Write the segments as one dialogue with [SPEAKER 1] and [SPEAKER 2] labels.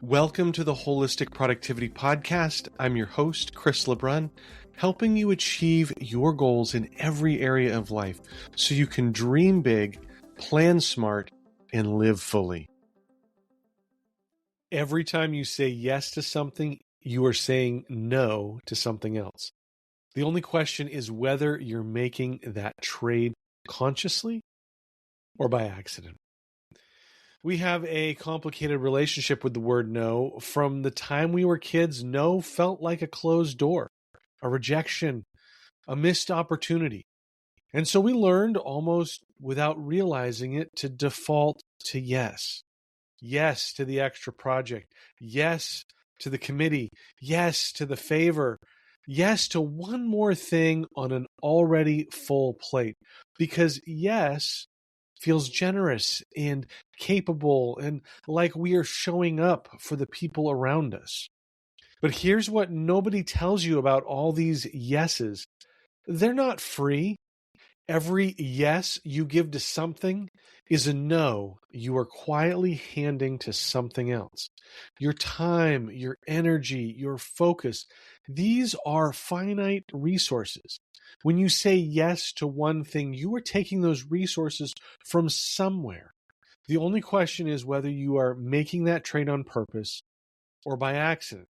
[SPEAKER 1] Welcome to the Wholistic Productivity Podcast. I'm your host, Chris LeBrun, helping you achieve your goals in every area of life so you can dream big, plan smart, and live fully. Every time you say yes to something, you are saying no to something else. The only question is whether you're making that trade consciously or by accident. We have a complicated relationship with the word no. From the time we were kids, no felt like a closed door, a rejection, a missed opportunity. And so we learned almost without realizing it to default to yes. Yes to the extra project. Yes to the committee. Yes to the favor. Yes to one more thing on an already full plate. Because yes feels generous and capable and like we are showing up for the people around us. But here's what nobody tells you about all these yeses. They're not free. Every yes you give to something is a no you are quietly handing to something else. Your time, your energy, your focus, these are finite resources. When you say yes to one thing, you are taking those resources from somewhere. The only question is whether you are making that trade on purpose or by accident.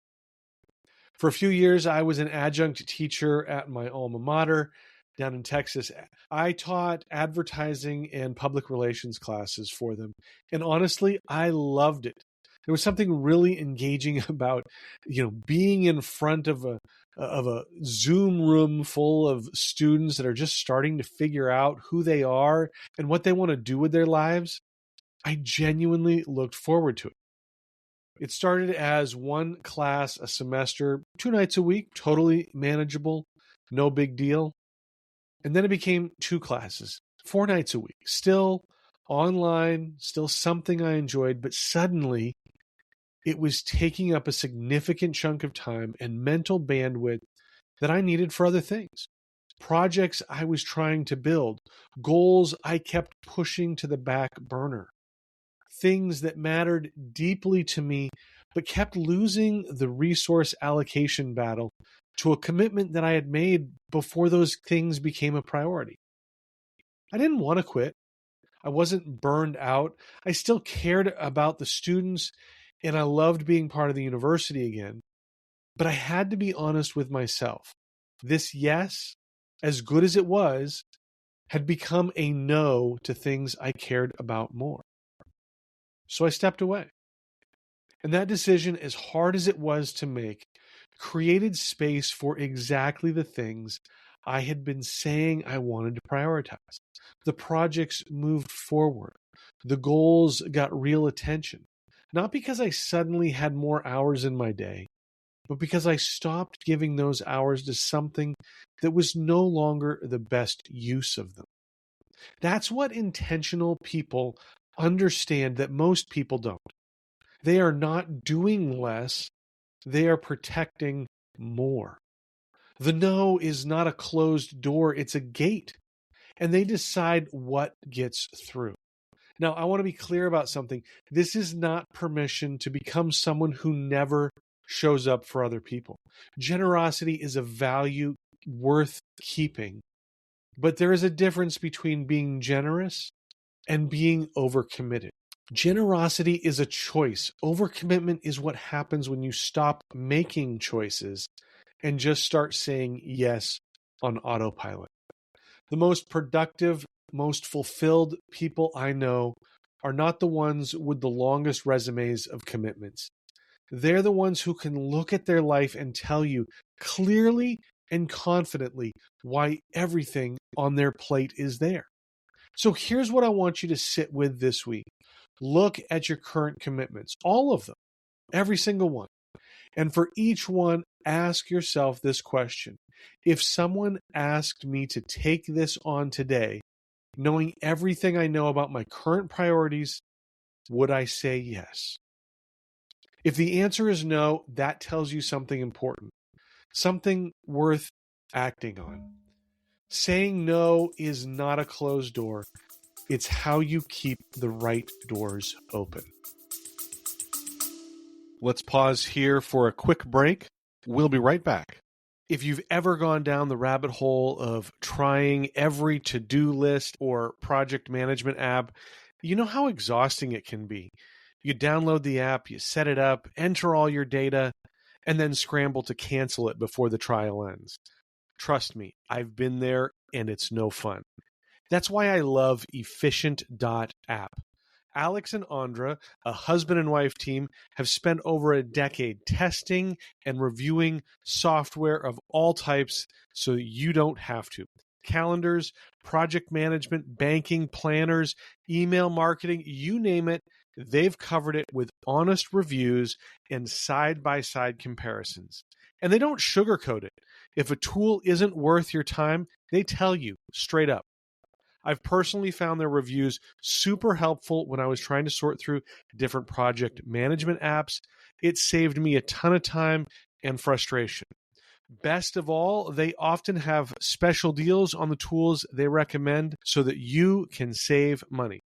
[SPEAKER 1] For a few years, I was an adjunct teacher at my alma mater down in Texas. I taught advertising and public relations classes for them. And honestly, I loved it. There was something really engaging about, being in front of a Zoom room full of students that are just starting to figure out who they are and what they want to do with their lives. I genuinely looked forward to it. It started as one class a semester, 2 nights a week, totally manageable, no big deal. And then it became 2 classes, 4 nights a week, still online, still something I enjoyed, but suddenly it was taking up a significant chunk of time and mental bandwidth that I needed for other things. Projects I was trying to build, goals I kept pushing to the back burner, things that mattered deeply to me, but kept losing the resource allocation battle to a commitment that I had made before those things became a priority. I didn't want to quit. I wasn't burned out. I still cared about the students and I loved being part of the university again. But I had to be honest with myself. This yes, as good as it was, had become a no to things I cared about more. So I stepped away. And that decision, as hard as it was to make, created space for exactly the things I had been saying I wanted to prioritize. The projects moved forward. The goals got real attention. Not because I suddenly had more hours in my day, but because I stopped giving those hours to something that was no longer the best use of them. That's what intentional people understand that most people don't. They are not doing less, they are protecting more. The no is not a closed door, it's a gate, and they decide what gets through. Now, I want to be clear about something. This is not permission to become someone who never shows up for other people. Generosity is a value worth keeping, but there is a difference between being generous and being overcommitted. Generosity is a choice. Overcommitment is what happens when you stop making choices and just start saying yes on autopilot. The most productive, most fulfilled people I know are not the ones with the longest resumes of commitments. They're the ones who can look at their life and tell you clearly and confidently why everything on their plate is there. So here's what I want you to sit with this week. Look at your current commitments, all of them, every single one. And for each one, ask yourself this question. If someone asked me to take this on today, knowing everything I know about my current priorities, would I say yes? If the answer is no, that tells you something important, something worth acting on. Saying no is not a closed door. It's how you keep the right doors open. Let's pause here for a quick break. We'll be right back. If you've ever gone down the rabbit hole of trying every to-do list or project management app, you know how exhausting it can be. You download the app, you set it up, enter all your data, and then scramble to cancel it before the trial ends. Trust me, I've been there and it's no fun. That's why I love Efficient.app. Alex and Andra, a husband and wife team, have spent over a decade testing and reviewing software of all types so you don't have to. Calendars, project management, banking, planners, email marketing, you name it, they've covered it with honest reviews and side-by-side comparisons. And they don't sugarcoat it. If a tool isn't worth your time, they tell you straight up. I've personally found their reviews super helpful when I was trying to sort through different project management apps. It saved me a ton of time and frustration. Best of all, they often have special deals on the tools they recommend so that you can save money.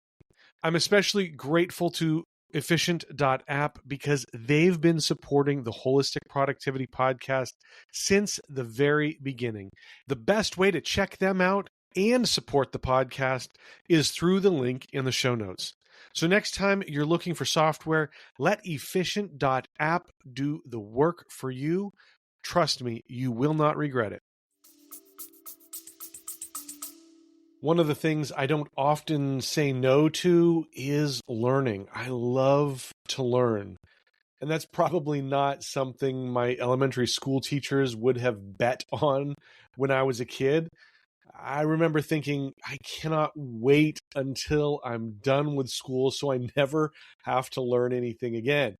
[SPEAKER 1] I'm especially grateful to Efficient.app because they've been supporting the Wholistic Productivity Podcast since the very beginning. The best way to check them out and support the podcast is through the link in the show notes. So next time you're looking for software, let Efficient.app do the work for you. Trust me, you will not regret it. One of the things I don't often say no to is learning. I love to learn. And that's probably not something my elementary school teachers would have bet on when I was a kid. I remember thinking, I cannot wait until I'm done with school so I never have to learn anything again.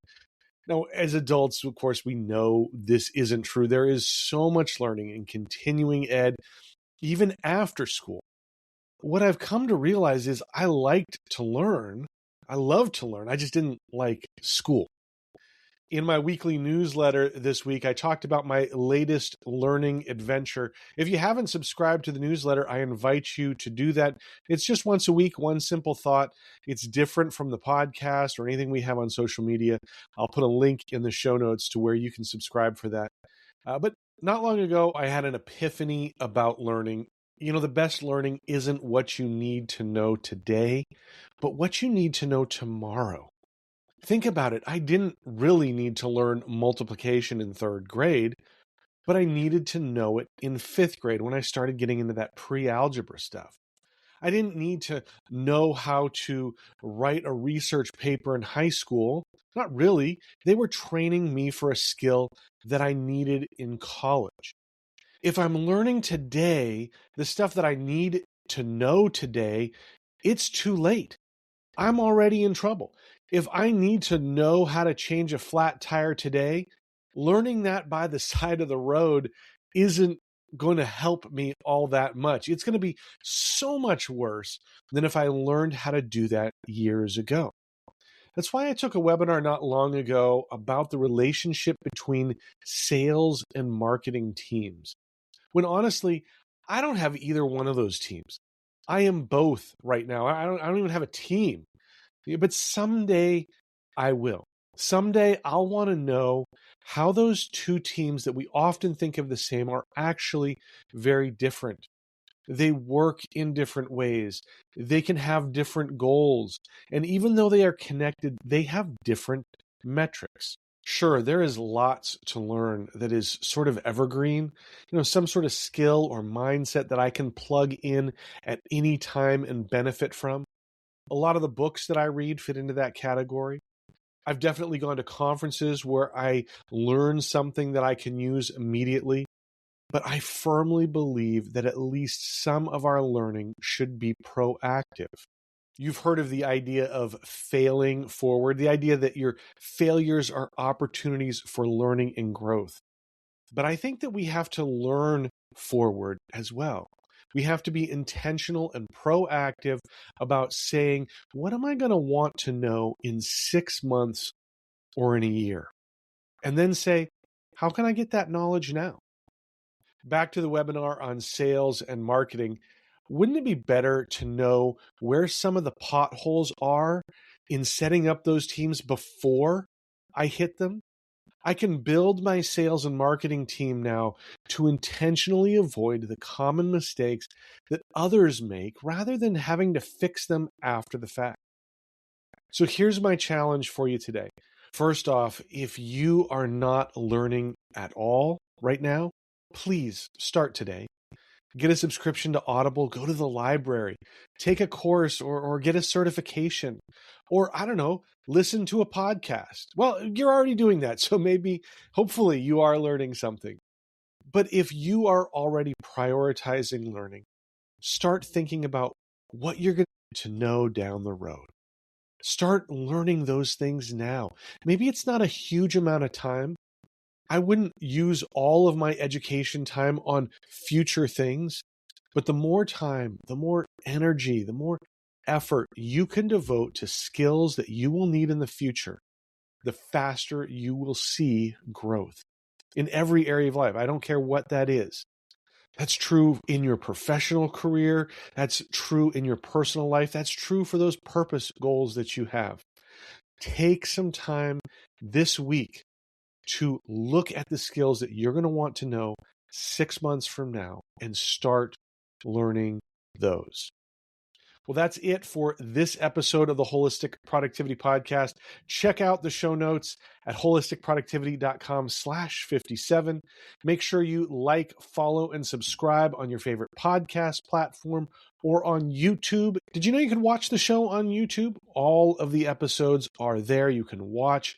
[SPEAKER 1] Now, as adults, of course, we know this isn't true. There is so much learning and continuing ed, even after school. What I've come to realize is I liked to learn. I love to learn. I just didn't like school. In my weekly newsletter this week, I talked about my latest learning adventure. If you haven't subscribed to the newsletter, I invite you to do that. It's just once a week, one simple thought. It's different from the podcast or anything we have on social media. I'll put a link in the show notes to where you can subscribe for that. But not long ago, I had an epiphany about learning. You know, the best learning isn't what you need to know today, but what you need to know tomorrow. Think about it. I didn't really need to learn multiplication in third grade, but I needed to know it in fifth grade when I started getting into that pre-algebra stuff. I didn't need to know how to write a research paper in high school. Not really. They were training me for a skill that I needed in college. If I'm learning today, the stuff that I need to know today, it's too late. I'm already in trouble. If I need to know how to change a flat tire today, learning that by the side of the road isn't going to help me all that much. It's going to be so much worse than if I learned how to do that years ago. That's why I took a webinar not long ago about the relationship between sales and marketing teams. When honestly, I don't have either one of those teams. I am both right now. I don't even have a team. But someday I will. Someday I'll want to know how those two teams that we often think of the same are actually very different. They work in different ways. They can have different goals. And even though they are connected, they have different metrics. Sure, there is lots to learn that is sort of evergreen, some sort of skill or mindset that I can plug in at any time and benefit from. A lot of the books that I read fit into that category. I've definitely gone to conferences where I learn something that I can use immediately, but I firmly believe that at least some of our learning should be proactive. You've heard of the idea of failing forward, the idea that your failures are opportunities for learning and growth. But I think that we have to learn forward as well. We have to be intentional and proactive about saying, what am I going to want to know in 6 months or in a year? And then say, how can I get that knowledge now? Back to the webinar on sales and marketing. Wouldn't it be better to know where some of the potholes are in setting up those teams before I hit them. I can build my sales and marketing team now to intentionally avoid the common mistakes that others make rather than having to fix them after the fact. So here's my challenge for you today. First off, if you are not learning at all right now, please start today. Get a subscription to Audible, go to the library, take a course or get a certification, or I don't know, listen to a podcast. Well, you're already doing that. So maybe, hopefully you are learning something. But if you are already prioritizing learning, start thinking about what you're going to know down the road. Start learning those things now. Maybe it's not a huge amount of time. I wouldn't use all of my education time on future things, but the more time, the more energy, the more effort you can devote to skills that you will need in the future, the faster you will see growth in every area of life. I don't care what that is. That's true in your professional career. That's true in your personal life. That's true for those purpose goals that you have. Take some time this week to look at the skills that you're going to want to know 6 months from now and start learning those. Well, that's it for this episode of the Holistic Productivity Podcast. Check out the show notes at holisticproductivity.com/57. Make sure you like, follow, and subscribe on your favorite podcast platform or on YouTube. Did you know you can watch the show on YouTube? All of the episodes are there. You can watch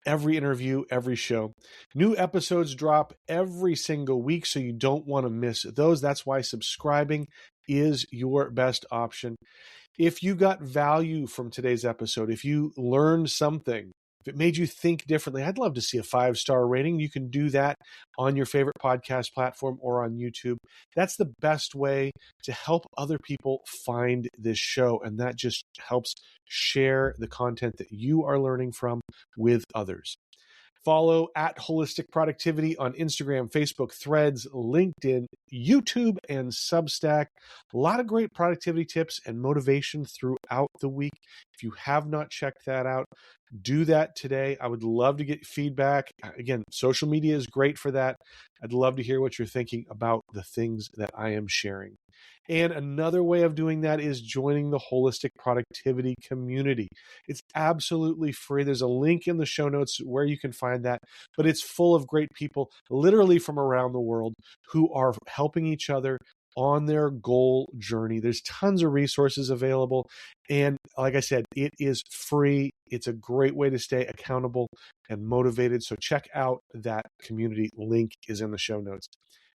[SPEAKER 1] every interview, every show. New episodes drop every single week, so you don't want to miss those. That's why subscribing is your best option. If you got value from today's episode, if you learned something, if it made you think differently, I'd love to see a 5-star rating. You can do that on your favorite podcast platform or on YouTube. That's the best way to help other people find this show, and that just helps share the content that you are learning from with others. Follow at Holistic Productivity on Instagram, Facebook, Threads, LinkedIn, YouTube, and Substack. A lot of great productivity tips and motivation throughout the week. If you have not checked that out, do that today. I would love to get feedback. Again, social media is great for that. I'd love to hear what you're thinking about the things that I am sharing. And another way of doing that is joining the Holistic Productivity community. It's absolutely free. There's a link in the show notes where you can find that, but it's full of great people, literally from around the world, who are helping each other on their goal journey. There's tons of resources available. And like I said, it is free. It's a great way to stay accountable and motivated. So check out that community. Link is in the show notes.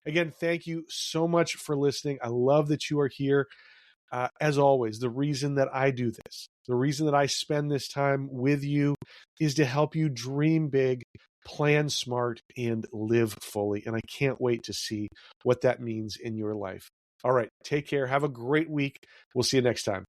[SPEAKER 1] Again, thank you so much for listening. I love that you are here. As always, the reason that I do this, the reason that I spend this time with you is to help you dream big, plan smart, and live fully. And I can't wait to see what that means in your life. All right, take care. Have a great week. We'll see you next time.